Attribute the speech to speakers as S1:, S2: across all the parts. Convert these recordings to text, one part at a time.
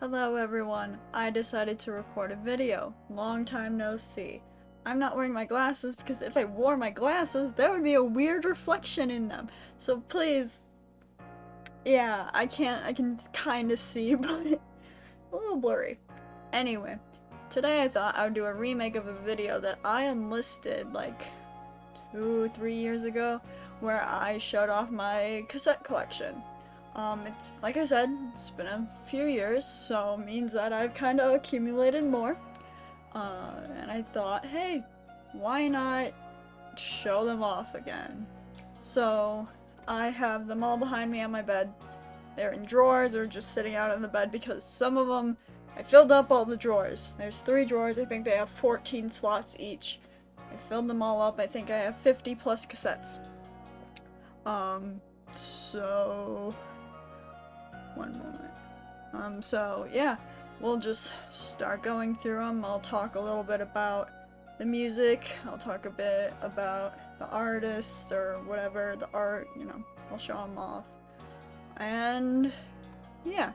S1: Hello everyone, I decided to record a video. Long time no see. I'm not wearing my glasses because if I wore my glasses, there would be a weird reflection in them. So please, yeah, I can kind of see, but a little blurry. Anyway, today I thought I would do a remake of a video that I enlisted like 2-3 years ago, where I showed off my cassette collection. It's like I said, it's been a few years, so it means that I've kind of accumulated more. And I thought, hey, why not show them off again? So I have them all behind me on my bed. They're in drawers or just sitting out on the bed because some of them, I filled up all the drawers. There's 3 drawers, I think they have 14 slots each. I filled them all up, I think I have 50 plus cassettes. So one moment. So yeah, we'll just start going through them. I'll talk a little bit about the music, I'll talk a bit about the artist or whatever, the art, I'll show them off. And yeah,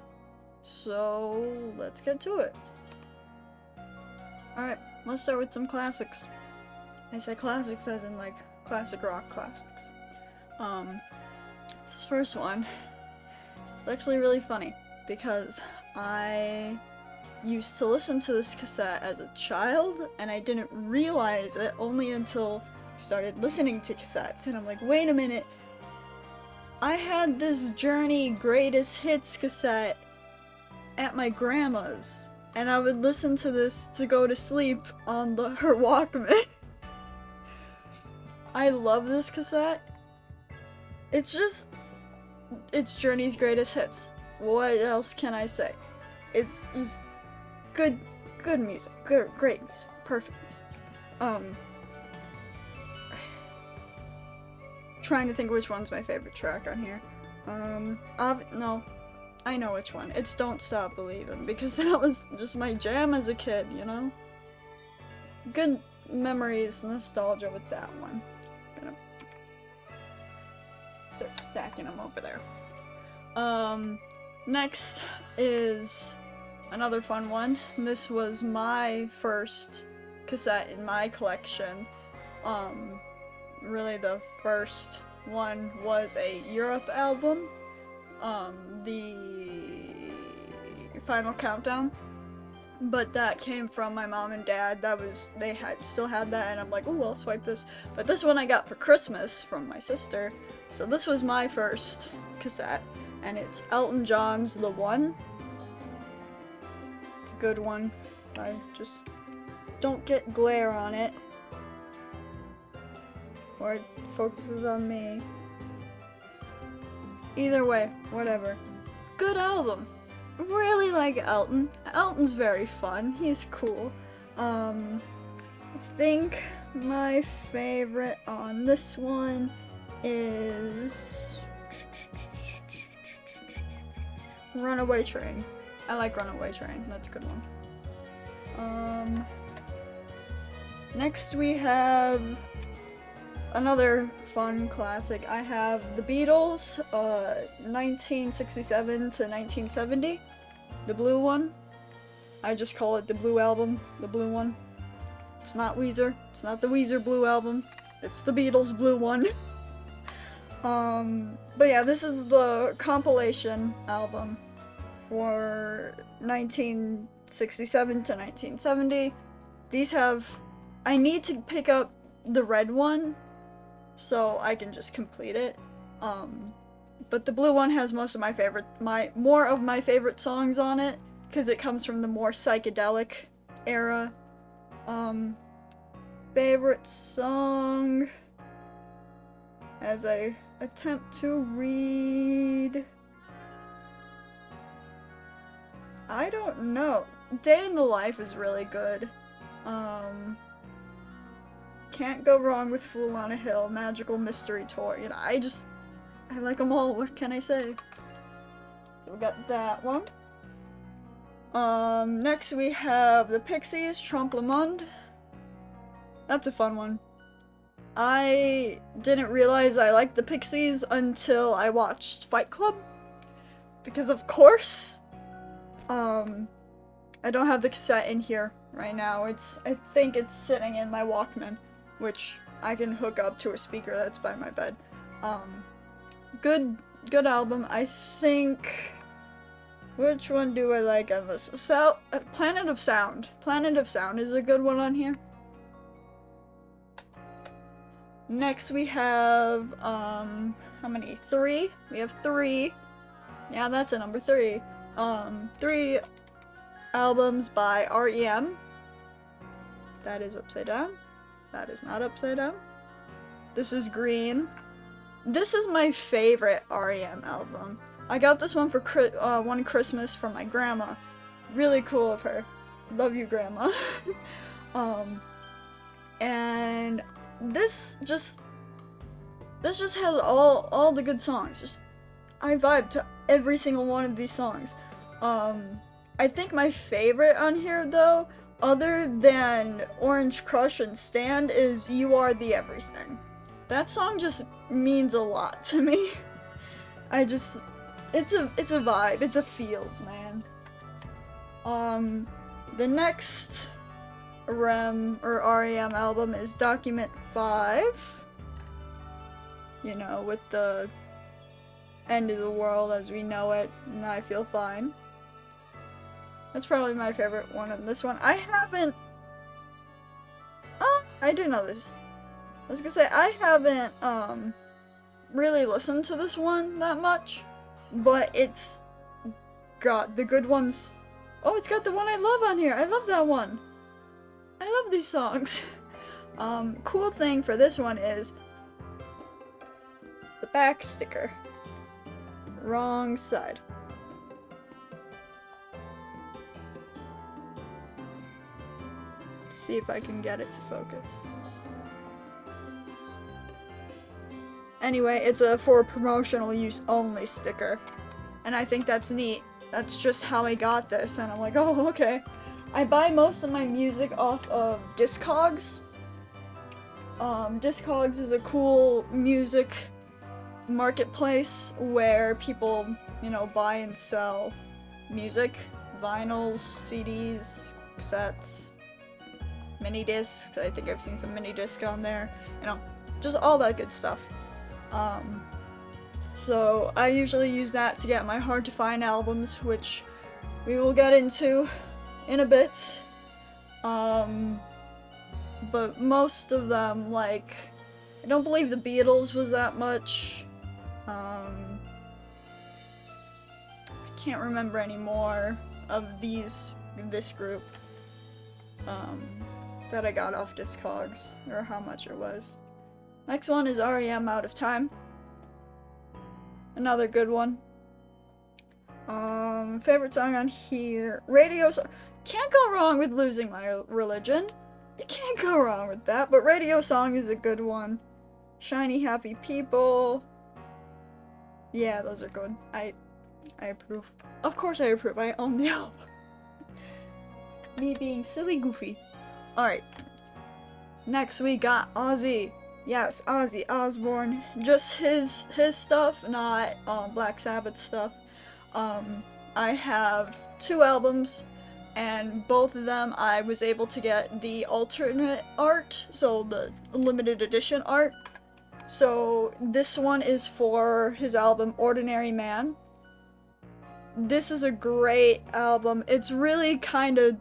S1: so let's get to it. Alright, let's start with some classics. I say classics as in like classic rock classics. This first one is actually really funny because I used to listen to this cassette as a child and I didn't realize it only until I started listening to cassettes, and I'm like, wait a minute, I had this Journey Greatest Hits cassette at my grandma's and I would listen to this to go to sleep on her Walkman. I love this cassette. It's Journey's greatest hits. What else can I say? It's just good music. Great music. Perfect music. Trying to think which one's my favorite track on here. No. I know which one. It's Don't Stop Believin', because that was just my jam as a kid, you know? Good memories, nostalgia with that one. Gonna start stacking them over there. Next is another fun one. This was my first cassette in my collection. Really the first one was a Europe album. The Final Countdown. But that came from my mom and dad. They still had that, and I'm like, oh, I'll swipe this. But this one I got for Christmas from my sister. So this was my first cassette, and it's Elton John's The One. It's a good one. I just don't get glare on it, or it focuses on me. Either way, whatever. Good album. Really like Elton. Elton's very fun. He's cool. I think my favorite on this one is Runaway Train. I like Runaway Train. That's a good one. Next we have another fun classic. I have the Beatles, 1967 to 1970. The blue one. I just call it the Blue Album, the blue one. It's not Weezer. It's not the Weezer Blue Album. It's the Beatles Blue one. But yeah, this is the compilation album for 1967 to 1970. These have... I need to pick up the red one so I can just complete it. But the blue one has most of more of my favorite songs on it, because it comes from the more psychedelic era. Favorite song, as I attempt to read, I don't know. Day in the Life is really good. Can't Go Wrong with Fool on a Hill, Magical Mystery Tour. I like them all. What can I say? So we got that one. Next we have the Pixies, Trompe le Monde. That's a fun one. I didn't realize I liked the Pixies until I watched Fight Club. Because of course, I don't have the cassette in here right now. I think it's sitting in my Walkman, which I can hook up to a speaker that's by my bed. Good album. I think, which one do I like on this? Planet of Sound. Planet of Sound is a good one on here. Next we have, how many? 3? We have 3. Yeah, that's a number 3. 3 albums by REM. That is upside down. That is not upside down. This is green. This is my favorite REM album. I got this one for one Christmas from my grandma. Really cool of her. Love you, grandma. And this just has all the good songs. I vibe to every single one of these songs. I think my favorite on here, though, other than Orange Crush and Stand, is You Are the Everything. That song just means a lot to me. It's a vibe, it's a feels, man. The next REM album is Document 5. You know, with the end of the world as we know it, and I Feel Fine. That's probably my favorite one on this one. I haven't... I do know this. I was gonna say, I haven't, really listened to this one that much, but it's got the good ones. Oh, it's got the one I love on here. I love that one. I love these songs. Cool thing for this one is the back sticker. Wrong side. Let's see if I can get it to focus. Anyway, it's a for promotional use only sticker. And I think that's neat. That's just how I got this, and I'm like, oh, okay. I buy most of my music off of Discogs. Discogs is a cool music marketplace where people, you know, buy and sell music, vinyls, CDs, cassettes, mini discs. I think I've seen some mini discs on there, you know, just all that good stuff. So I usually use that to get my hard to find albums, which we will get into in a bit. But most of them, like, I don't believe the Beatles was that much. I can't remember any more of this group that I got off Discogs, or how much it was. Next one is REM Out of Time. Another good one. Favorite song on here, Radio Song. Can't go wrong with Losing My Religion. You can't go wrong with that, but Radio Song is a good one. Shiny Happy People. Yeah, those are good. I approve. Of course I approve. I own the album. Me being silly goofy. Alright. Next we got Ozzy. Yes, Ozzy Osbourne. Just his stuff, not Black Sabbath stuff. I have 2 albums, and both of them I was able to get the alternate art, so the limited edition art. So this one is for his album Ordinary Man. This is a great album. It's really kind of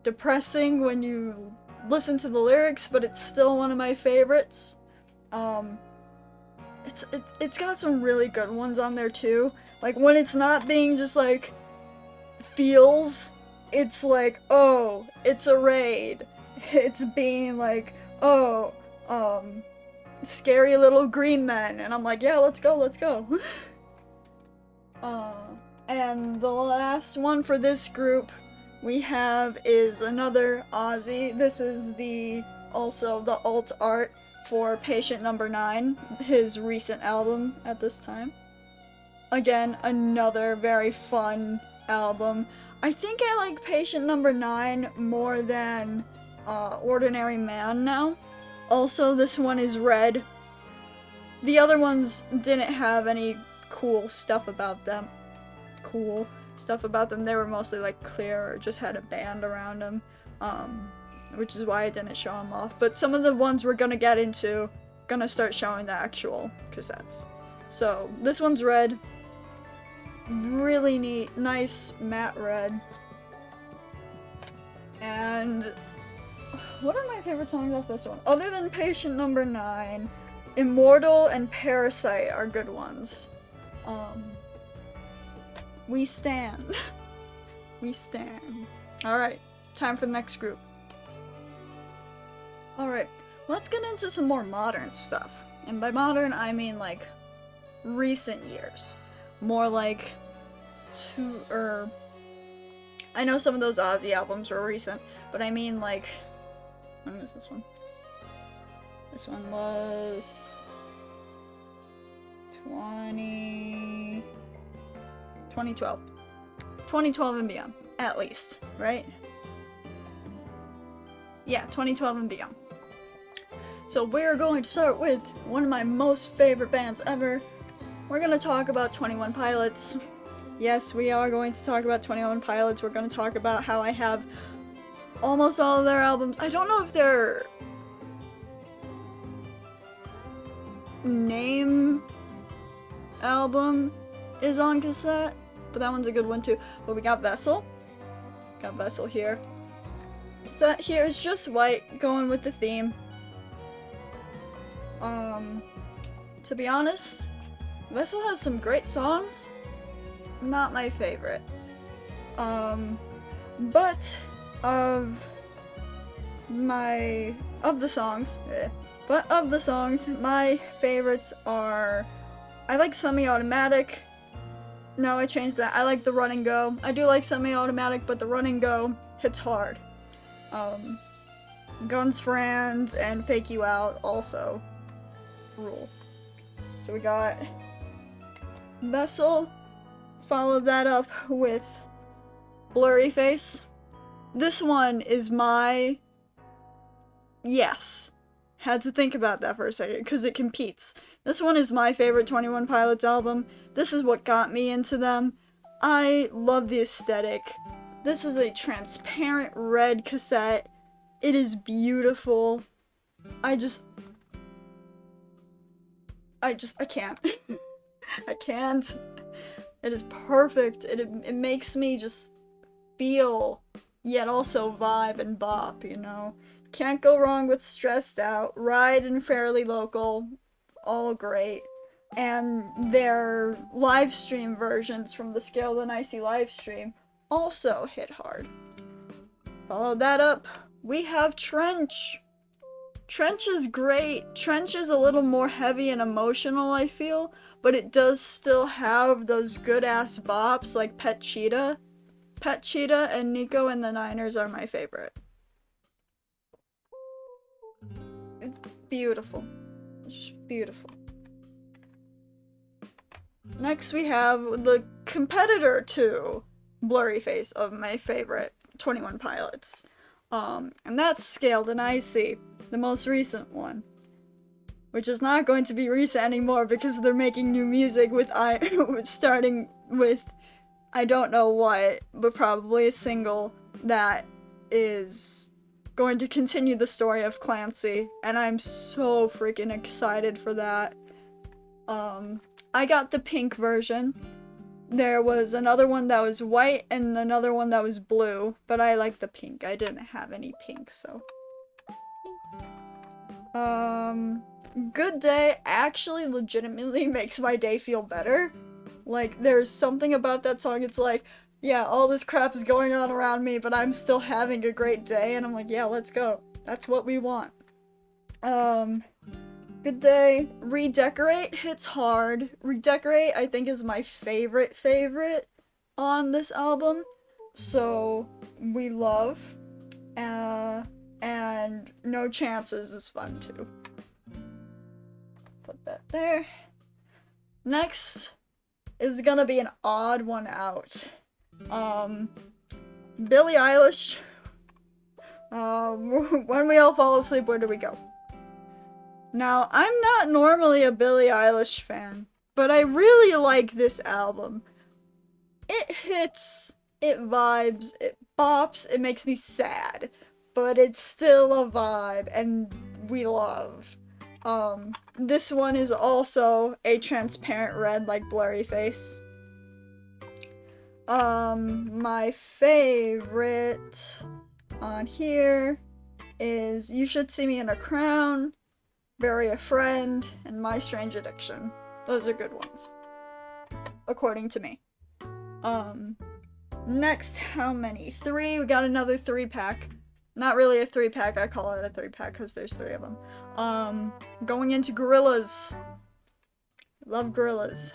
S1: depressing when you listen to the lyrics, but it's still one of my favorites. It's got some really good ones on there too. Like when it's not being just like feels, it's like, oh, it's a raid. It's being like, oh, scary little green men, and I'm like, yeah, let's go. And the last one for this group we have is another Ozzy. This is also the alt art for Patient Number 9, his recent album at this time. Again, another very fun album. I think I like Patient Number 9 more than Ordinary Man now. Also, this one is red. The other ones didn't have any cool stuff about them. Cool. stuff about them. They were mostly like clear or just had a band around them, which is why I didn't show them off. But some of the ones we're gonna get into, gonna start showing the actual cassettes. So this one's red, really neat, nice matte red. And what are my favorite songs off this one? Other than Patient Number 9, Immortal and Parasite are good ones. We stand. We stand. Alright, time for the next group. Alright, let's get into some more modern stuff. And by modern, I mean like recent years. More like I know some of those Ozzy albums were recent, but I mean like, when was this one? This one was 2012. 2012 and beyond, at least, right? Yeah, 2012 and beyond. So we're going to start with one of my most favorite bands ever. We're gonna talk about 21 Pilots. Yes, we are going to talk about 21 Pilots. We're gonna talk about how I have almost all of their albums. I don't know if their Name album is on cassette, but that one's a good one too. But we got Vessel. Got Vessel here. So here is just white, going with the theme. To be honest, Vessel has some great songs. Not my favorite. But of the songs, my favorites are, I like Semi-Automatic. No, I changed that. I like the Run and Go. I do like Semi-Automatic, but the Run and Go hits hard. Guns Friends and Fake You Out also rule. So we got Vessel, followed that up with Blurry Face. This one is my... Yes. Had to think about that for a second, because it competes. This one is my favorite 21 Pilots album. This is what got me into them. I love the aesthetic. This is a transparent red cassette. It is beautiful. I can't. I can't. It is perfect. It makes me just feel, yet also vibe and bop, you know? Can't go wrong with Stressed Out, Ride and Fairly Local, all great. And their live stream versions from the Scale Than Icy live stream also hit hard. Follow that up, we have Trench. Trench is great. Trench is a little more heavy and emotional, I feel, but it does still have those good-ass bops like Pet Cheetah. Pet Cheetah and Nico and the Niners are my favorite. It's beautiful. It's just beautiful. Next we have the competitor to Blurry Face of my favorite 21 Pilots. And that's Scaled and Icy, the most recent one. Which is not going to be recent anymore because they're making new music with starting with I don't know what, but probably a single that is going to continue the story of Clancy, and I'm so freaking excited for that. I got the pink version. There was another one that was white and another one that was blue, but I like the pink. I didn't have any pink, so. Good Day actually legitimately makes my day feel better. Like, there's something about that song, it's like, yeah, all this crap is going on around me, but I'm still having a great day, and I'm like, yeah, let's go. That's what we want. Good Day. Redecorate hits hard. Redecorate, I think, is my favorite on this album. So, we love. And No Chances is fun, too. Put that there. Next is gonna be an odd one out. Billie Eilish. When We All Fall Asleep, Where Do We Go? Now, I'm not normally a Billie Eilish fan, but I really like this album. It hits, it vibes, it bops, it makes me sad, but it's still a vibe, and we love. This one is also a transparent red, like blurry face. My favorite on here is You Should See Me in a Crown, Bury a Friend, and My Strange Addiction. Those are good ones, according to me. Next, how many? 3, we got another 3-pack. Not really a 3-pack, I call it a 3-pack because there's 3 of them. Going into Gorillas. Love Gorillas.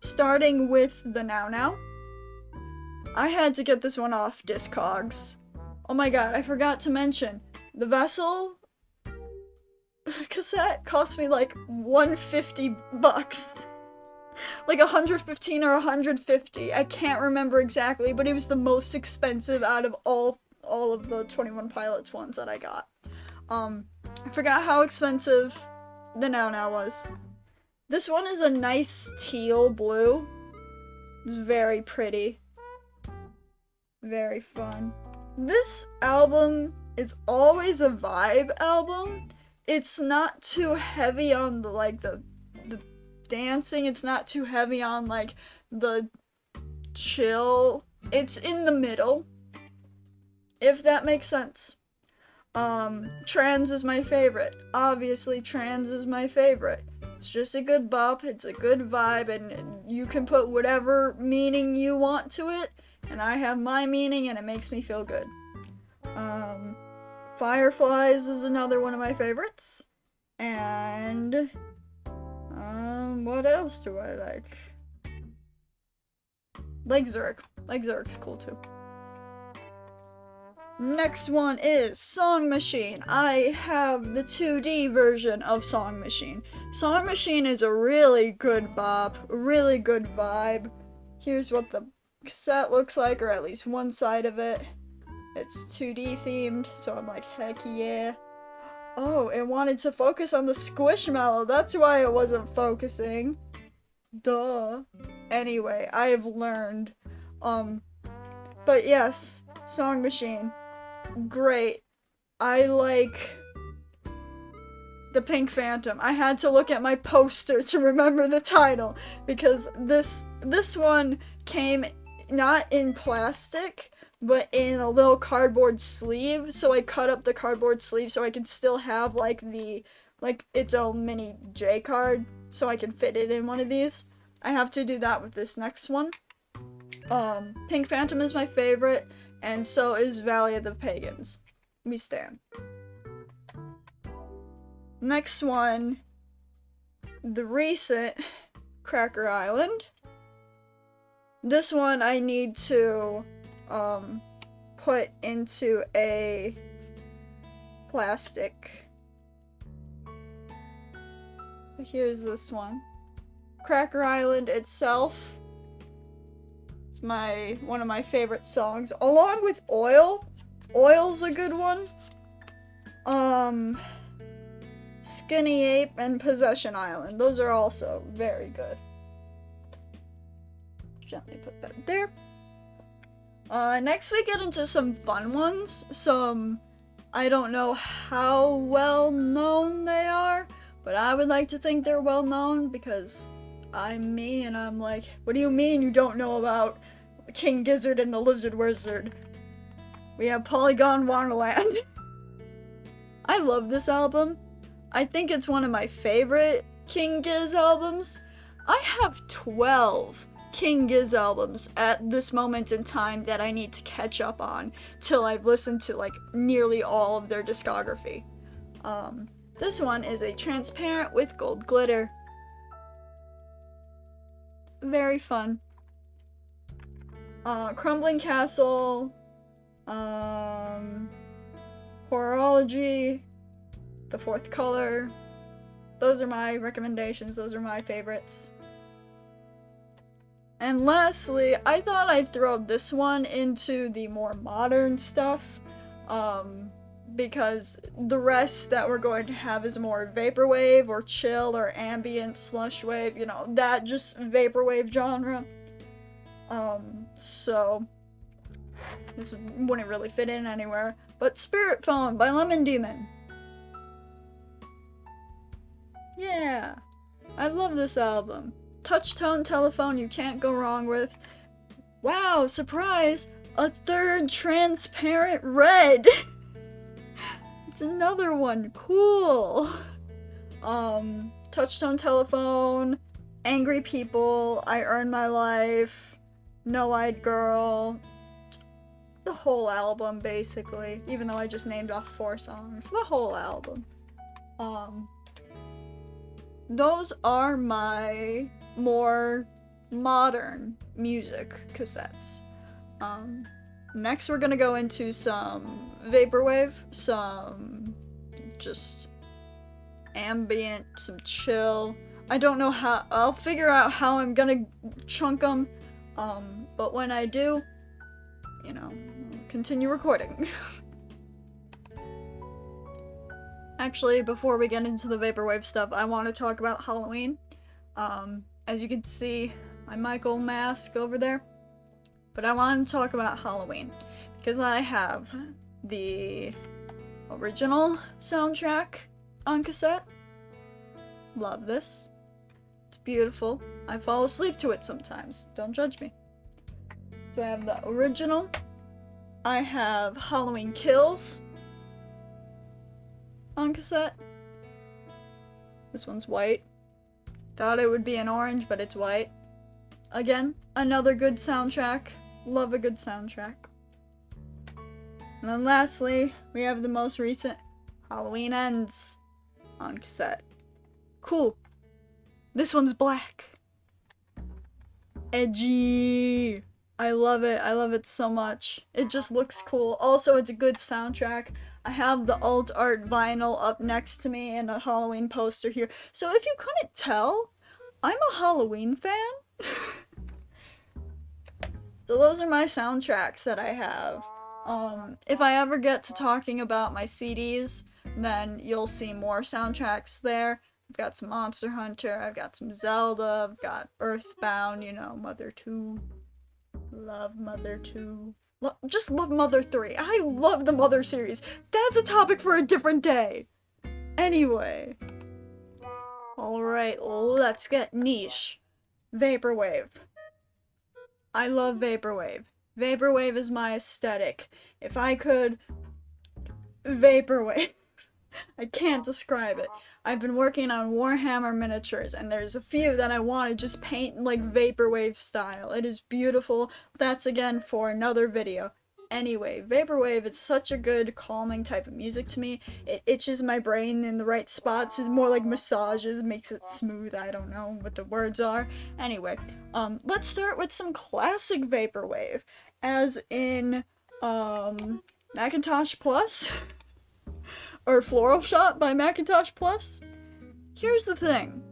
S1: Starting with the Now Now. I had to get this one off Discogs. Oh my god, I forgot to mention, the Vessel cassette cost me like $150. Like 115 or 150. I can't remember exactly, but it was the most expensive out of all of the 21 Pilots ones that I got. I forgot how expensive the Now Now was. This one is a nice teal blue. It's very pretty. Very fun. This album is always a vibe album. It's not too heavy on the dancing. It's not too heavy on like the chill. It's in the middle, if that makes sense. Trans is my favorite. Obviously, Trans is my favorite. It's just a good bop, it's a good vibe, and you can put whatever meaning you want to it, and I have my meaning, and it makes me feel good. Fireflies is another one of my favorites. And what else do I like? Like Zurich. Like Zurich's cool too. Next one is Song Machine. I have the 2D version of Song Machine. Song Machine is a really good bop, really good vibe. Here's what the cassette looks like, or at least one side of it. It's 2D themed, so I'm like, heck yeah. Oh, it wanted to focus on the Squishmallow. That's why it wasn't focusing. Duh. Anyway, I have learned. But yes, Song Machine. Great. I like the Pink Phantom. I had to look at my poster to remember the title, because this one came not in plastic, but in a little cardboard sleeve, so I cut up the cardboard sleeve so I can still have like its own mini J card, so I can fit it in one of these. I have to do that with this next one. Pink Phantom is my favorite, and so is Valley of the Pagans. We stand. Next one, the recent Cracker Island. This one I need to put into a plastic. Here's this one. Cracker Island itself. It's one of my favorite songs, along with Oil. Oil's a good one. Skinny Ape and Possession Island. Those are also very good. Gently put that there. Next we get into some fun ones. Some, I don't know how well known they are, but I would like to think they're well known because I'm me and I'm like, what do you mean you don't know about King Gizzard and the Lizard Wizard? We have Polygon Wonderland. I love this album. I think it's one of my favorite King Giz albums. I have 12 King Giz albums at this moment in time that I need to catch up on till I've listened to like nearly all of their discography. This one is a transparent with gold glitter. Very fun. Crumbling Castle, Horology, The Fourth Color. Those are my recommendations, those are my favorites. And lastly, I thought I'd throw this one into the more modern stuff, because the rest that we're going to have is more vaporwave or chill or ambient slush wave, you know, that just vaporwave genre. So this wouldn't really fit in anywhere. But Spirit Phone by Lemon Demon. Yeah, I love this album. Touch-tone telephone you can't go wrong with. Wow, surprise! A third transparent red! It's another one, cool! Touch-tone telephone, Angry People, I Earn My Life, No-Eyed Girl, the whole album basically, even though I just named off 4 songs, the whole album. Those are my more modern music cassettes. Next we're gonna go into some vaporwave, some just ambient, some chill. I don't know how, I'll figure out how I'm gonna chunk them, but when I do, you know, I'll continue recording. Actually, before we get into the vaporwave stuff, I want to talk about Halloween. As you can see, my Michael mask over there. But I want to talk about Halloween, because I have the original soundtrack on cassette. Love this. It's beautiful. I fall asleep to it sometimes. Don't judge me. So I have the original. I have Halloween Kills on cassette. This one's white. Thought it would be an orange, but it's white. Again, another good soundtrack. Love a good soundtrack. And then lastly, we have the most recent Halloween Ends on cassette. Cool. This one's black. Edgy. I love it. I love it so much. It just looks cool. Also, it's a good soundtrack. I have the alt art vinyl up next to me and a Halloween poster here. So if you couldn't tell, I'm a Halloween fan. So those are my soundtracks that I have. If I ever get to talking about my CDs, then you'll see more soundtracks there. I've got some Monster Hunter, I've got some Zelda, I've got Earthbound, you know, Mother 2. Love Mother 2. Just love Mother 3. I love the Mother series. That's a topic for a different day. Anyway. Alright, let's get niche. Vaporwave. I love Vaporwave. Vaporwave is my aesthetic. If I could... Vaporwave. I can't describe it. I've been working on Warhammer miniatures, and there's a few that I want to just paint like Vaporwave style. It is beautiful. That's again for another video. Anyway, Vaporwave is such a good calming type of music to me. It itches my brain in the right spots. It's more like massages, makes it smooth. I don't know what the words are. Anyway, let's start with some classic Vaporwave, as in, Macintosh Plus. Or Floral Shop by Macintosh Plus. Here's the thing.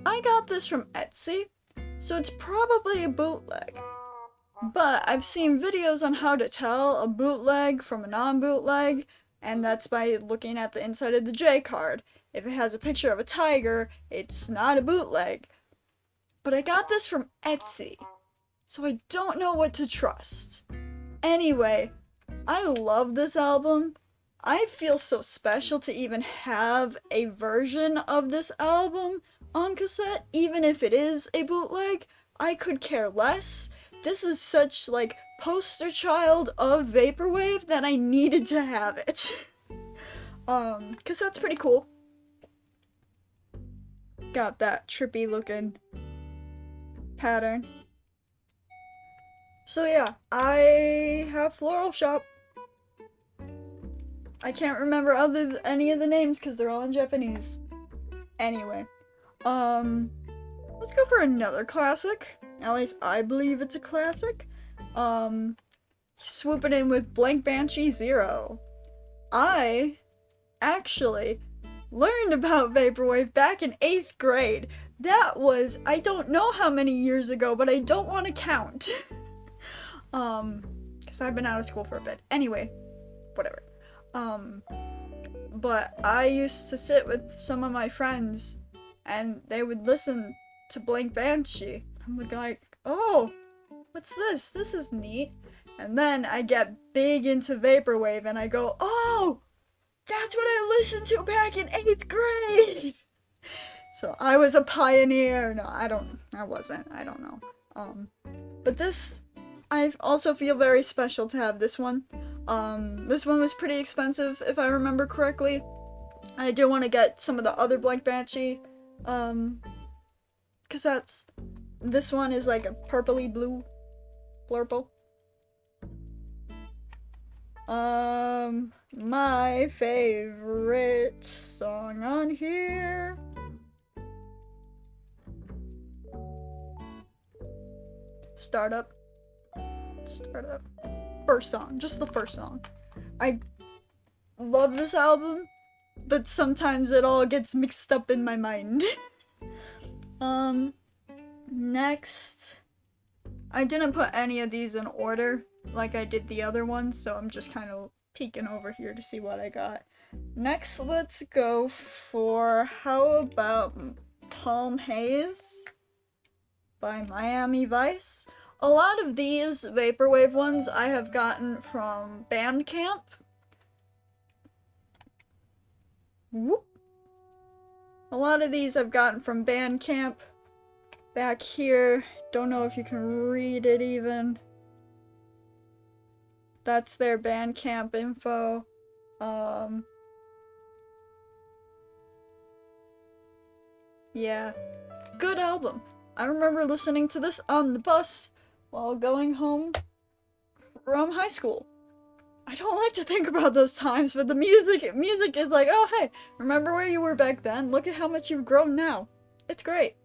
S1: I got this from Etsy, so it's probably a bootleg. But I've seen videos on how to tell a bootleg from a non-bootleg, and that's by looking at the inside of the J card. If it has a picture of a tiger, it's not a bootleg. But I got this from Etsy, so I don't know what to trust. Anyway, I love this album. I feel so special to even have a version of this album on cassette, even if it is a bootleg. I could care less. This is such, like, poster child of Vaporwave that I needed to have it. Cassette's pretty cool. Got that trippy looking pattern. So yeah, I have Floral Shop. I can't remember any of the names because they're all in Japanese. Anyway, let's go for another classic. At least I believe it's a classic. Swooping in with Blank Banshee Zero. I actually learned about Vaporwave back in 8th grade. That was, I don't know how many years ago, but I don't want to count. Because I've been out of school for a bit. Anyway, whatever. But I used to sit with some of my friends, and they would listen to Blank Banshee. I'm like, oh, what's this? This is neat. And then I get big into Vaporwave and I go, oh, that's what I listened to back in 8th grade. So I was a pioneer. No, I wasn't. I don't know. But this, I also feel very special to have this one. This one was pretty expensive, if I remember correctly. I do want to get some of the other Blank Banshee, cassettes. This one is like a purpley blue blurple. My favorite song on here. Startup. First song, just the first song. I love this album, but sometimes it all gets mixed up in my mind. Next, I didn't put any of these in order like I did the other ones, so I'm just kind of peeking over here to see what I got. Next, let's go for, how about Palm Haze by Miami Vice? A lot of these Vaporwave ones I have gotten from Bandcamp. Whoop. A lot of these I've gotten from Bandcamp. Back here, don't know if you can read it even. That's their Bandcamp info. Yeah. Good album. I remember listening to this on the bus while going home from high school. I don't like to think about those times, but the music is like, oh hey, remember where you were back then? Look at how much you've grown now. It's great.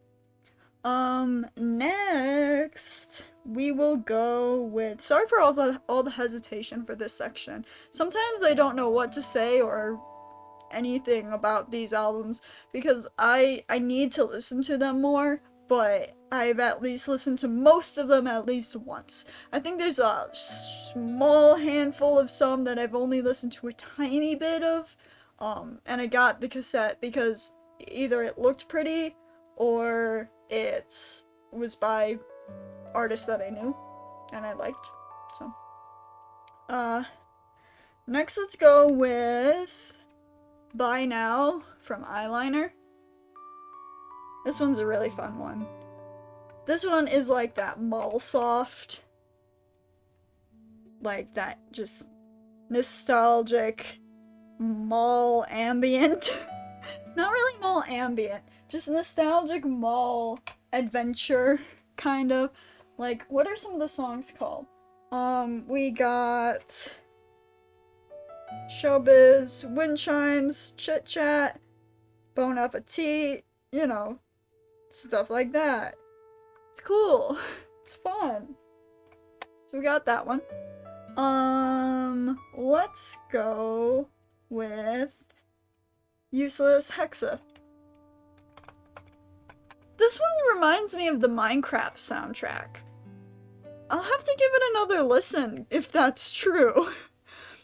S1: Next we will go with, sorry for all the hesitation for this section. Sometimes I don't know what to say or anything about these albums because I need to listen to them more, but I've at least listened to most of them at least once. I think there's a small handful of some that I've only listened to a tiny bit of, and I got the cassette because either it looked pretty or it was by artists that I knew and I liked. So, next let's go with By Now from Eyeliner. This one's a really fun one. This one is like that mall soft, like that just nostalgic mall ambient. Not really mall ambient, just nostalgic mall adventure, kind of. Like, what are some of the songs called? We got Showbiz, Wind Chimes, Chit Chat, Bon Appetit, you know, stuff like that. It's cool. It's fun. So we got that one. Let's go with Useless Hexa. This one reminds me of the Minecraft soundtrack. I'll have to give it another listen if that's true.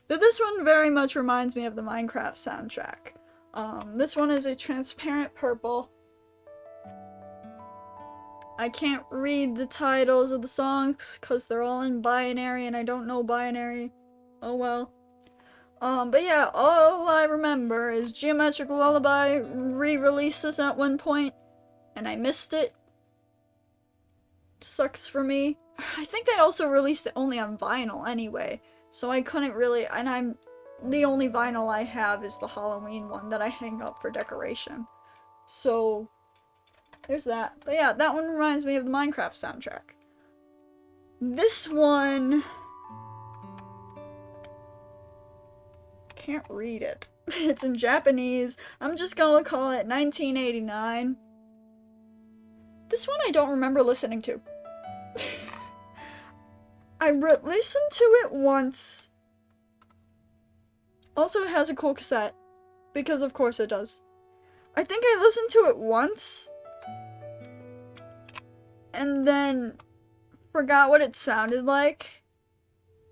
S1: But this one very much reminds me of the Minecraft soundtrack. This one is a transparent purple. I can't read the titles of the songs because they're all in binary and I don't know binary. Oh well. But yeah, all I remember is Geometric Lullaby re-released this at one point and I missed it. Sucks for me. I think they also released it only on vinyl anyway, so I couldn't really, and the only vinyl I have is the Halloween one that I hang up for decoration. So there's that. But yeah, that one reminds me of the Minecraft soundtrack. This one, can't read it. It's in Japanese. I'm just gonna call it 1989. This one I don't remember listening to. I listened to it once. Also, it has a cool cassette, because of course it does. I think I listened to it once, and then forgot what it sounded like,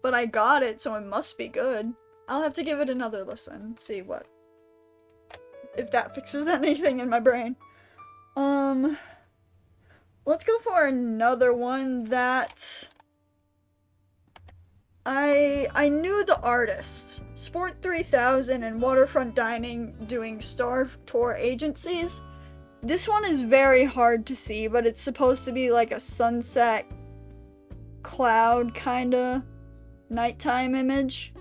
S1: but I got it, so it must be good. I'll have to give it another listen, see if that fixes anything in my brain. Let's go for another one that I knew the artists. Sport 3000 and Waterfront Dining doing Star Tour agencies. This one is very hard to see, but it's supposed to be like a sunset cloud kinda nighttime image.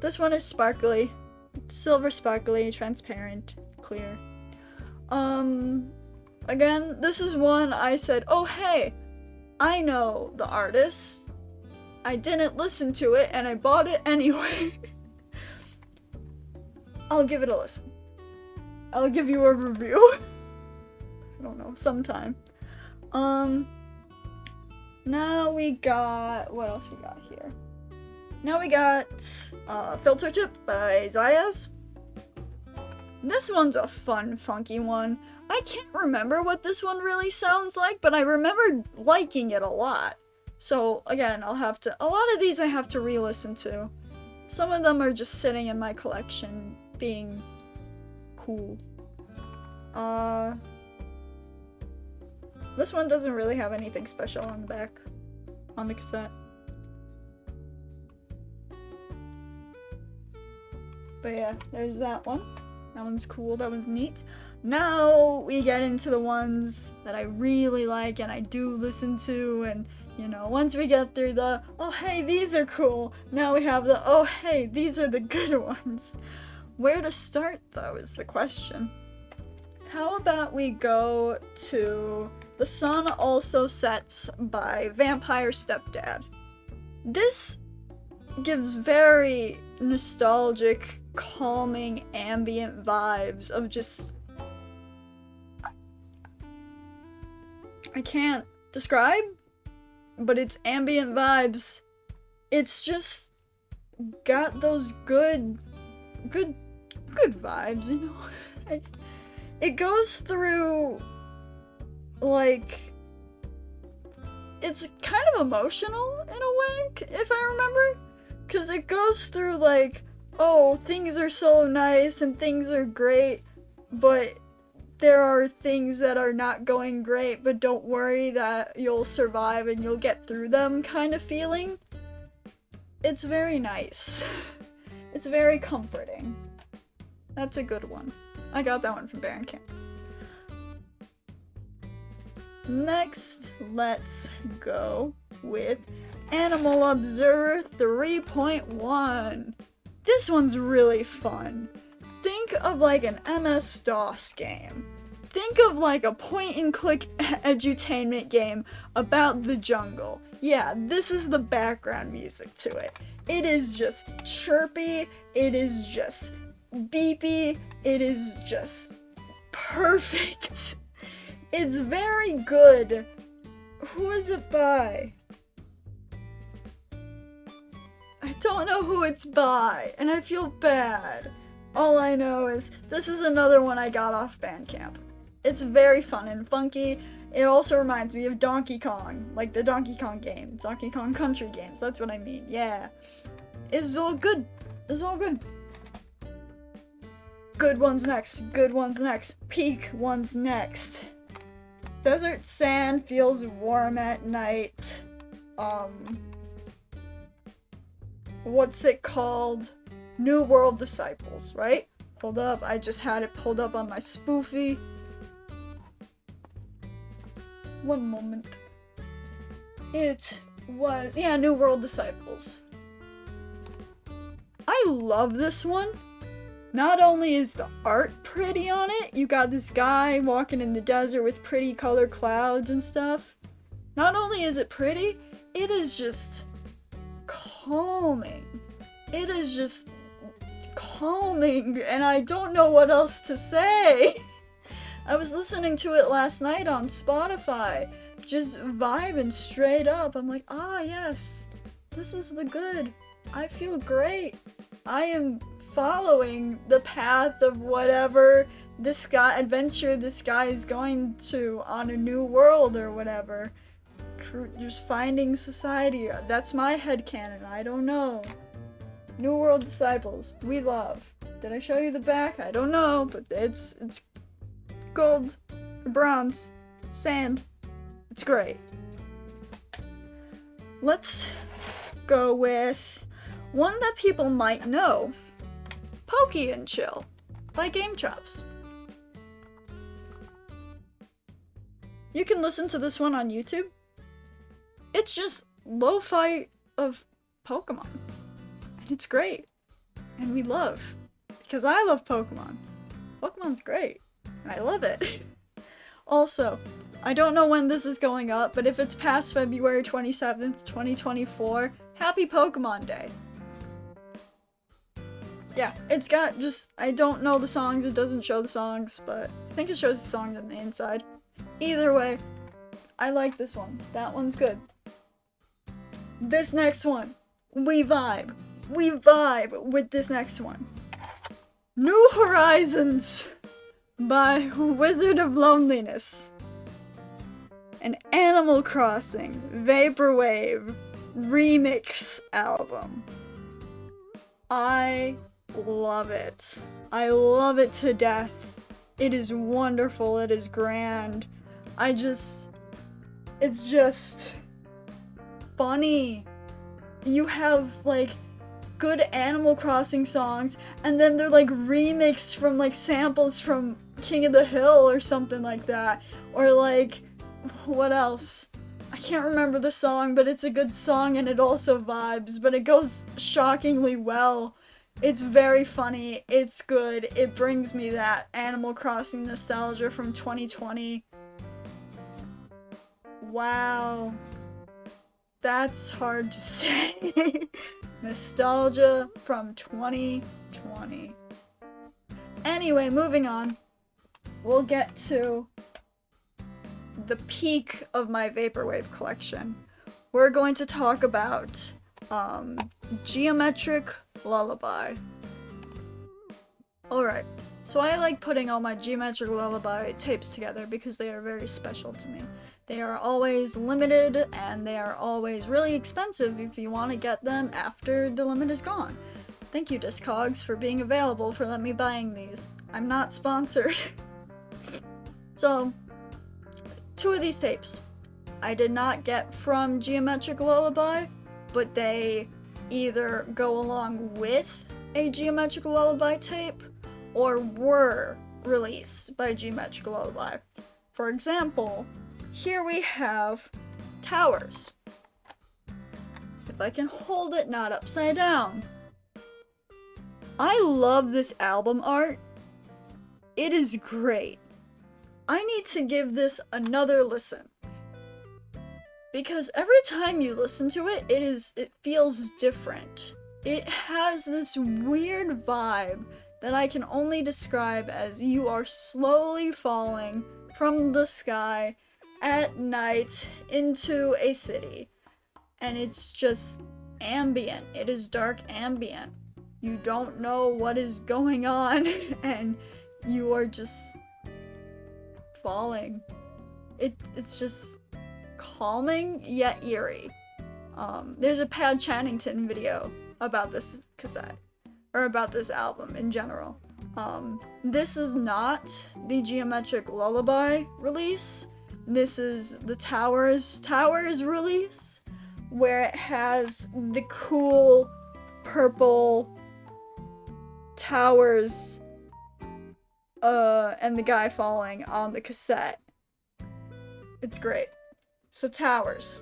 S1: This one is sparkly. Silver sparkly, transparent, clear. Again, this is one I said, oh hey, I know the artist. I didn't listen to it and I bought it anyway. I'll give it a listen. I'll give you a review. I don't know, sometime. Now we got, what else we got here? Now we got Filter Chip by Zayas. This one's a fun, funky one. I can't remember what this one really sounds like, but I remember liking it a lot. So again, a lot of these I have to re-listen to. Some of them are just sitting in my collection, being cool. This one doesn't really have anything special on the back, on the cassette. But yeah, there's that one. That one's cool, that one's neat. Now we get into the ones that I really like and I do listen to, and you know, once we get through the, oh hey, these are cool, now we have the, oh hey, these are the good ones. Where to start though is the question. How about we go to The Sun Also Sets by Vampire Stepdad. This gives very nostalgic, calming, ambient vibes of just... I can't describe, but it's ambient vibes. It's just got those good vibes, you know? It goes through, like, it's kind of emotional in a way, if I remember, because it goes through, like, oh, things are so nice and things are great, but there are things that are not going great, but don't worry that you'll survive and you'll get through them kind of feeling. It's very nice. It's very comforting. That's a good one. I got that one from Baron Camp. Next, let's go with Animal Observer 3.1. This one's really fun. Think of like an MS-DOS game. Think of like a point-and-click edutainment game about the jungle. Yeah, this is the background music to it. It is just chirpy, it is just beepy, it is just perfect. It's very good. Who is it by? I don't know who it's by, and I feel bad. All I know is this is another one I got off Bandcamp. It's very fun and funky. It also reminds me of Donkey Kong, like the Donkey Kong games, Donkey Kong Country games, that's what I mean, yeah. It's all good. It's all good. Good ones next, good ones next, peak ones next. Desert sand feels warm at night. What's it called? New World Disciples, right? Hold up, I just had it pulled up on my spoofy. One moment. It was, yeah, New World Disciples. I love this one. Not only is the art pretty on it, you got this guy walking in the desert with pretty colored clouds and stuff. Not only is it pretty, it is just calming. It is just calming, and I don't know what else to say. I was listening to it last night on Spotify, just vibing straight up. I'm like, ah, yes, this is the good. I feel great. I am following the path of whatever adventure this guy is going to on a new world or whatever. Just finding society. That's my headcanon. I don't know. New World Disciples. We love. Did I show you the back? I don't know, but it's gold, bronze, sand. It's great. let's go with one that people might know. Pokey and Chill by Game Chops. You can listen to this one on YouTube. It's just lo-fi of Pokemon. And it's great. And we love. Because I love Pokemon. Pokemon's great. And I love it. Also, I don't know when this is going up, but if it's past February 27th, 2024, happy Pokemon Day. Yeah, it's got just, I don't know the songs, it doesn't show the songs, but I think it shows the songs on the inside. Either way, I like this one. That one's good. This next one, we vibe. We vibe with this next one. New Horizons by Wizard of Loneliness. An Animal Crossing Vaporwave remix album. I love it. I love it to death. It is wonderful. It is grand. It's just funny. You have like good Animal Crossing songs, and then they're like remixed from like samples from King of the Hill or something like that. Or like, what else? I can't remember the song, but it's a good song and it also vibes, but it goes shockingly well. It's very funny, it's good, it brings me that Animal Crossing nostalgia from 2020. Wow. That's hard to say. Nostalgia from 2020. Anyway, moving on. We'll get to the peak of my Vaporwave collection. We're going to talk about Geometric Lullaby. Alright, so I like putting all my Geometric Lullaby tapes together because they are very special to me. They are always limited and they are always really expensive if you want to get them after the limit is gone. Thank you, Discogs, for being available for letting me buying these. I'm not sponsored. So, 2 of these tapes I did not get from Geometric Lullaby, but they either go along with a Geometric Lullaby tape or were released by Geometric Lullaby. For example, here we have Towers. If I can hold it not upside down. I love this album art. It is great. I need to give this another listen. Because every time you listen to it, it feels different. It has this weird vibe that I can only describe as you are slowly falling from the sky at night into a city. And it's just ambient. It is dark ambient. You don't know what is going on and you are just falling. It's just calming yet eerie. There's a Pat Channington video about this cassette, or about this album in general. This is not the Geometric Lullaby release. This is the Towers release, where it has the cool purple towers and the guy falling on the cassette. It's great. So Towers.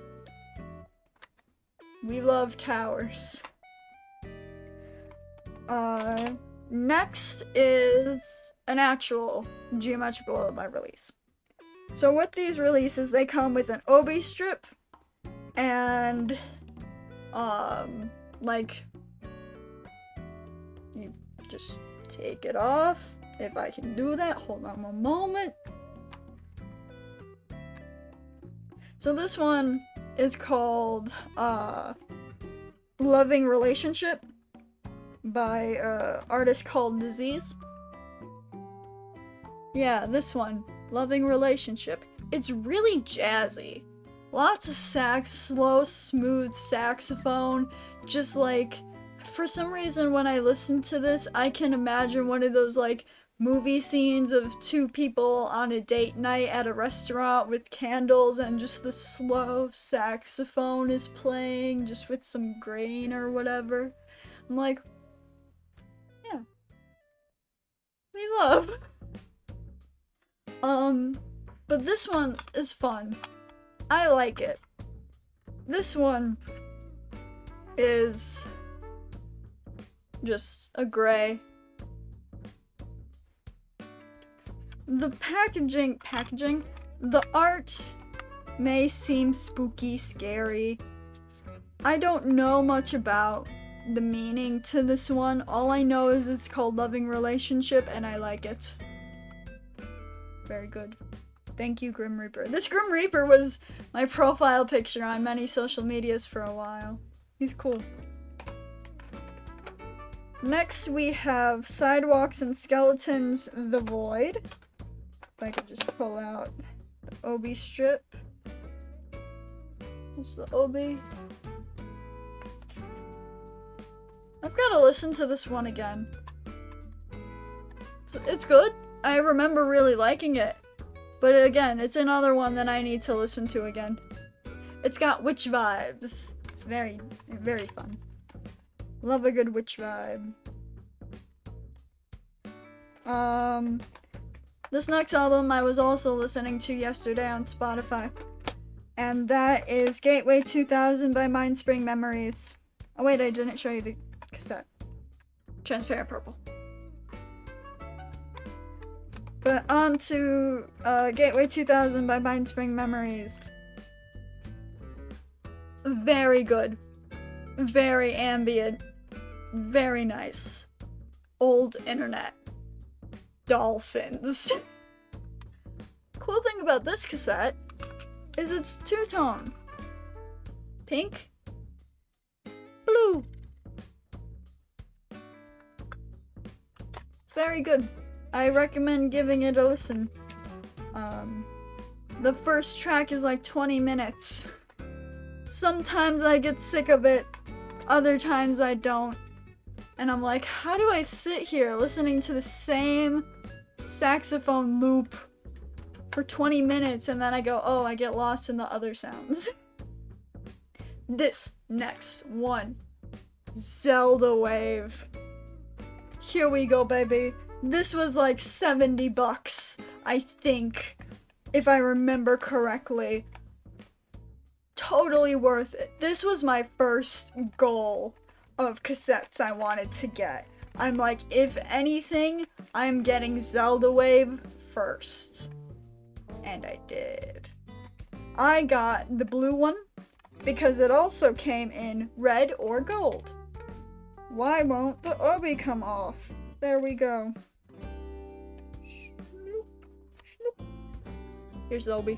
S1: We love Towers. Next is an actual Geometric Lullaby release. So with these releases, they come with an obi strip and like, you just take it off. If I can do that, hold on one moment. So this one is called Loving Relationship by an artist called Disease. Yeah, this one, Loving Relationship. It's really jazzy. Lots of sax, slow, smooth saxophone. Just like, for some reason when I listen to this, I can imagine one of those like movie scenes of two people on a date night at a restaurant with candles and just the slow saxophone is playing just with some grain or whatever. I'm like, yeah, we love. But this one is fun. I like it. This one is just a gray. The packaging, the art may seem spooky, scary. I don't know much about the meaning to this one. All I know is it's called Loving Relationship and I like it. Very good. Thank you, Grim Reaper. This Grim Reaper was my profile picture on many social medias for a while. He's cool. Next we have Sidewalks and Skeletons, The Void. If I could just pull out the Obi strip. What's the Obi? I've gotta listen to this one again. So it's good. I remember really liking it. But again, it's another one that I need to listen to again. It's got witch vibes. It's very, very fun. Love a good witch vibe. This next album I was also listening to yesterday on Spotify. And that is Gateway 2000 by Mindspring Memories. Oh wait, I didn't show you the cassette. Transparent Purple. But on to Gateway 2000 by Mindspring Memories. Very good. Very ambient. Very nice. Old internet. Dolphins. Cool thing about this cassette is it's two-tone. Pink. Blue. It's very good. I recommend giving it a listen. The first track is like 20 minutes. Sometimes I get sick of it, other times I don't. And I'm like, how do I sit here listening to the same saxophone loop for 20 minutes and then I go, oh, I get lost in the other sounds. This next one, Zelda Wave. Here we go, baby. This was like $70, I think, if I remember correctly. Totally worth it. This was my first goal of cassettes I wanted to get. I'm like, if anything, I'm getting Zelda Wave first. And I did. I got the blue one because it also came in red or gold. Why won't the Obi come off? There we go. Here's the Obi.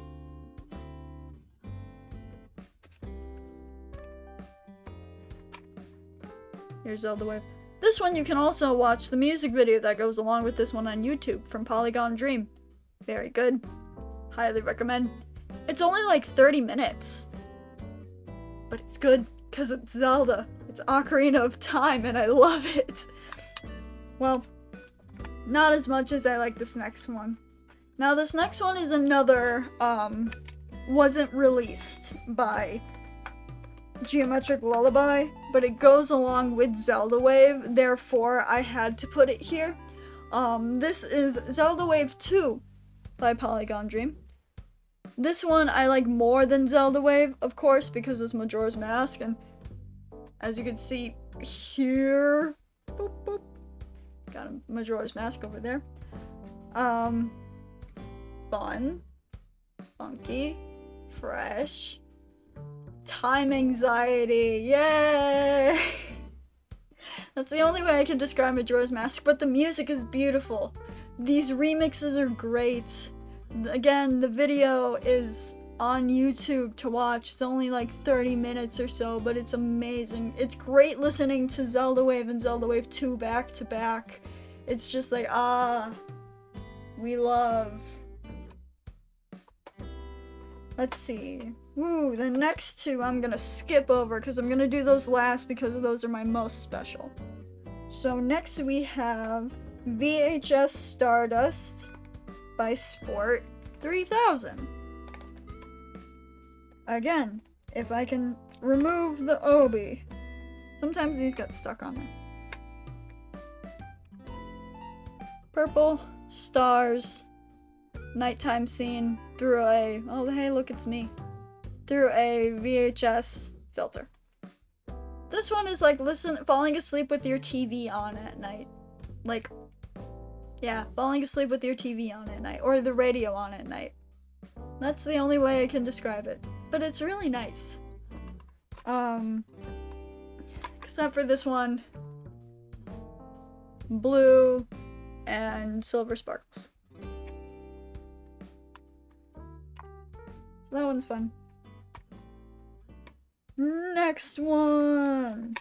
S1: Here's Zelda Wave. This one you can also watch the music video that goes along with this one on YouTube from Polygon Dream. Very good. Highly recommend. It's only like 30 minutes. But it's good because it's Zelda. It's Ocarina of Time and I love it. Well, not as much as I like this next one. Now this next one is another, wasn't released by Geometric Lullaby, but it goes along with Zelda Wave, therefore I had to put it here. This is Zelda Wave 2 by Polygon Dream. This one I like more than Zelda Wave, of course, because it's Majora's Mask, and as you can see here, boop, boop, got a Majora's Mask over there. Fun, funky, fresh, time anxiety, yay! That's the only way I can describe Majora's Mask, but the music is beautiful. These remixes are great. Again, the video is on YouTube to watch. It's only like 30 minutes or so, but it's amazing. It's great listening to Zelda Wave and Zelda Wave 2 back to back. It's just like, we love. Let's see. Ooh, the next two I'm gonna skip over because I'm gonna do those last because those are my most special. So next we have VHS Stardust by Sport 3000. Again, if I can remove the obi. Sometimes these get stuck on there. Purple stars, nighttime scene through a, oh hey look it's me, through a VHS filter. This one is like falling asleep with your TV on at night. Like, yeah, falling asleep with your TV on at night, or the radio on at night. That's the only way I can describe it. But it's really nice. Except for this one. Blue and silver sparkles. So that one's fun. Next one.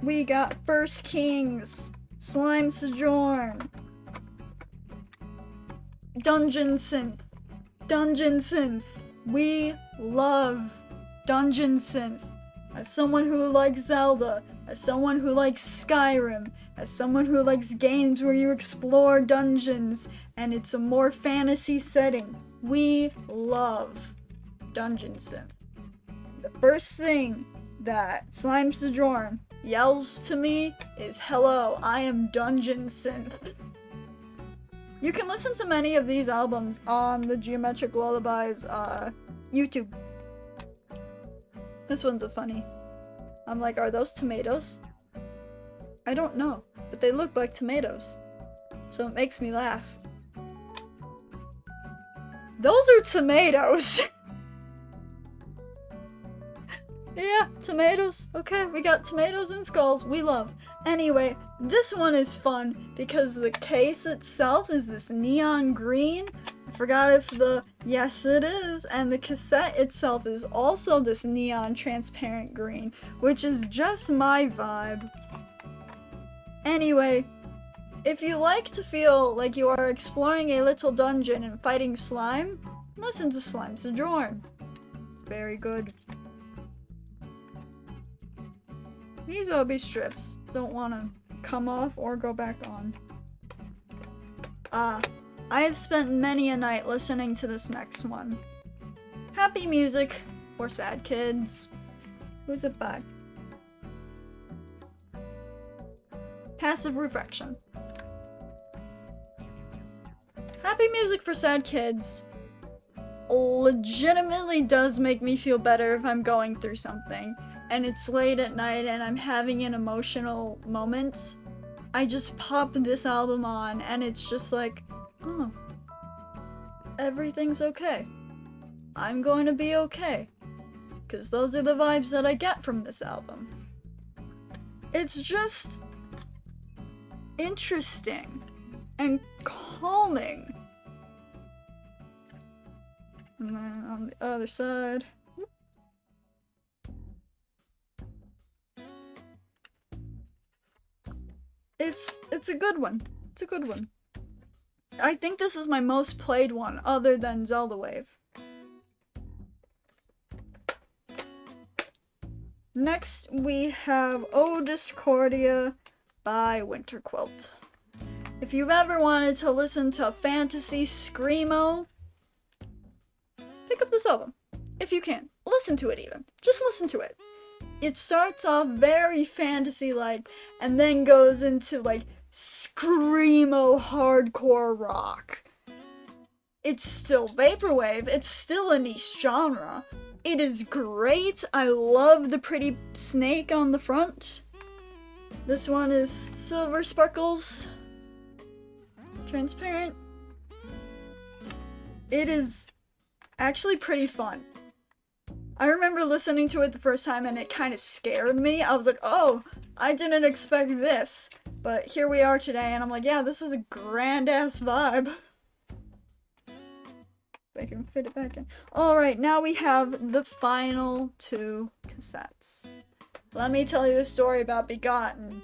S1: We got First Kings, Slime Sojourn, Dungeon Synth. Dungeon Synth. We love Dungeon Synth. As someone who likes Zelda, as someone who likes Skyrim, as someone who likes games where you explore dungeons and it's a more fantasy setting, we love Dungeon Synth. The first thing that Slime Sojourn yells to me is, "Hello, I am Dungeon Synth." You can listen to many of these albums on the Geometric Lullabies YouTube. This one's a funny. I'm like, are those tomatoes? I don't know, but they look like tomatoes. So it makes me laugh. Those are tomatoes! Yeah, tomatoes. Okay, we got tomatoes and skulls. We love. Anyway, this one is fun because the case itself is this neon green. I forgot if yes it is, and the cassette itself is also this neon transparent green, which is just my vibe. Anyway, if you like to feel like you are exploring a little dungeon and fighting slime, listen to Slime Sojourn. It's very good. These obi strips don't want to come off or go back on. I have spent many a night listening to this next one. Happy music for sad kids. Who's it by? Passive Reflection. Happy music for sad kids legitimately does make me feel better if I'm going through something and it's late at night and I'm having an emotional moment. I just pop this album on and it's just like, oh, everything's okay. I'm going to be okay. Because those are the vibes that I get from this album. It's just interesting and calming. And then on the other side, it's a good one. It's a good one. I think this is my most played one other than Zelda Wave. Next we have O Discordia by Winter Quilt. If you've ever wanted to listen to fantasy screamo, pick up this album. If you can. Listen to it even. Just listen to it. It starts off very fantasy-like and then goes into like screamo hardcore rock. It's still vaporwave. It's still a niche genre. It is great. I love the pretty snake on the front. This one is silver sparkles. Transparent. It is actually pretty fun. I remember listening to it the first time and it kind of scared me. I was like, oh, I didn't expect this. But here we are today and I'm like, yeah, this is a grand ass vibe. If I can fit it back in. Alright, now we have the final two cassettes. Let me tell you a story about Begotten.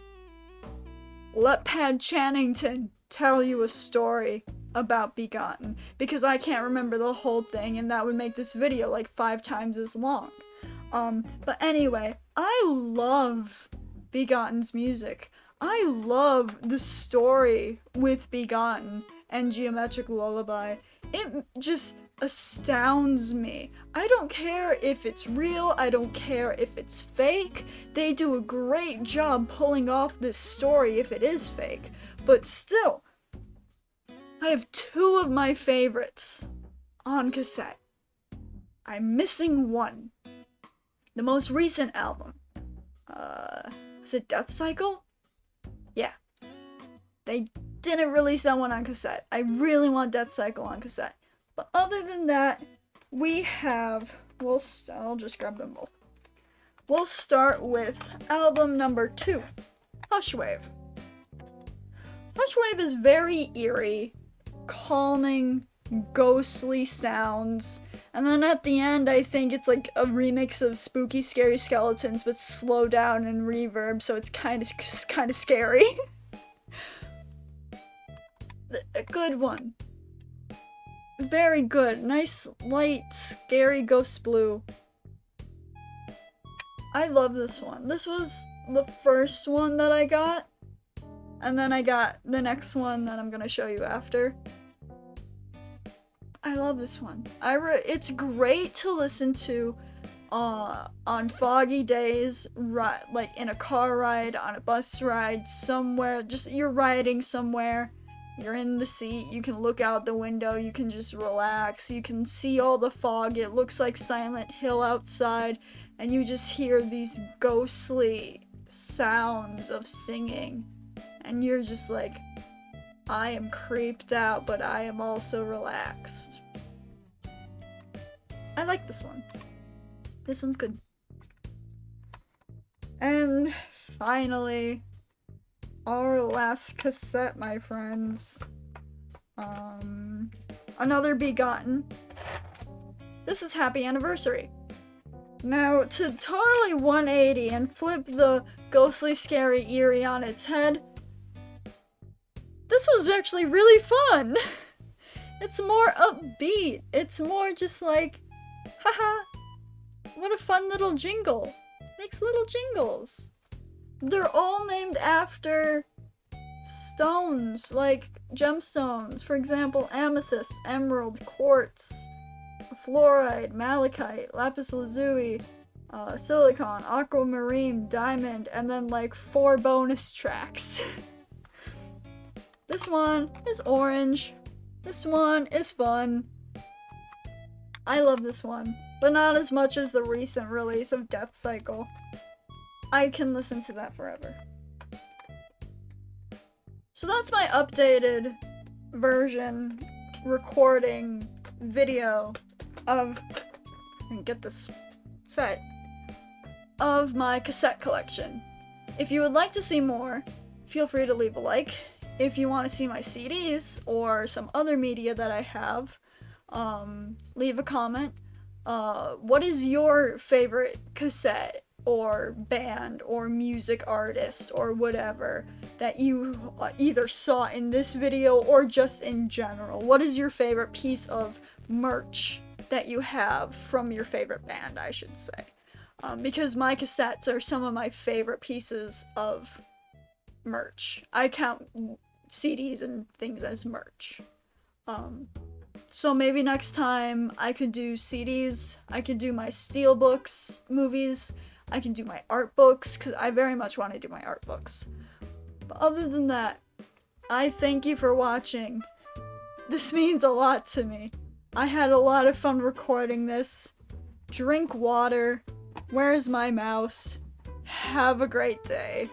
S1: Let Pad Channington tell you a story about Begotten, because I can't remember the whole thing and that would make this video like 5 times as long. But anyway, I love Begotten's music. I love the story with Begotten and Geometric Lullaby. It just astounds me. I don't care if it's real, I don't care if it's fake. They do a great job pulling off this story if it is fake. But still, I have two of my favorites on cassette. I'm missing one. The most recent album. Was it Death Cycle? Yeah. They didn't release that one on cassette. I really want Death Cycle on cassette. But other than that, we have... I'll just grab them both. We'll start with album number 2, Hushwave. Hushwave is very eerie, calming, ghostly sounds. And then at the end, I think it's like a remix of Spooky Scary Skeletons, but slow down and reverb, so it's kind of scary. A good one. Very good. Nice, light, scary ghost blue. I love this one. This was the first one that I got, and then I got the next one that I'm gonna show you after. I love this one. It's great to listen to on foggy days, like in a car ride, on a bus ride, somewhere. Just you're riding somewhere, you're in the seat, you can look out the window, you can just relax, you can see all the fog, it looks like Silent Hill outside, and you just hear these ghostly sounds of singing, and you're just like, I am creeped out, but I am also relaxed. I like this one. This one's good. And finally, our last cassette, my friends. Another Begotten. This is Happy Anniversary. Now, to totally 180 and flip the ghostly, scary, eerie on its head, this was actually really fun. It's more upbeat. It's more just like, haha, what a fun little jingle. Makes little jingles. They're all named after stones, like gemstones. For example, amethyst, emerald, quartz, fluorite, malachite, lapis lazuli, silicon, aquamarine, diamond, and then like 4 bonus tracks. This one is orange. This one is fun. I love this one, but not as much as the recent release of Death Cycle. I can listen to that forever. So that's my updated version, recording, video of, and get this set, of my cassette collection. If you would like to see more, feel free to leave a like. If you want to see my CDs or some other media that I have, leave a comment. What is your favorite cassette or band or music artist or whatever that you either saw in this video or just in general? What is your favorite piece of merch that you have from your favorite band, I should say? Because my cassettes are some of my favorite pieces of merch. I count CDs and things as merch. So maybe next time I could do CDs, I could do my steelbooks movies, I can do my art books, because I very much want to do my art books. But other than that, I thank you for watching. This means a lot to me. I had a lot of fun recording this. Drink water. Where's my mouse? Have a great day.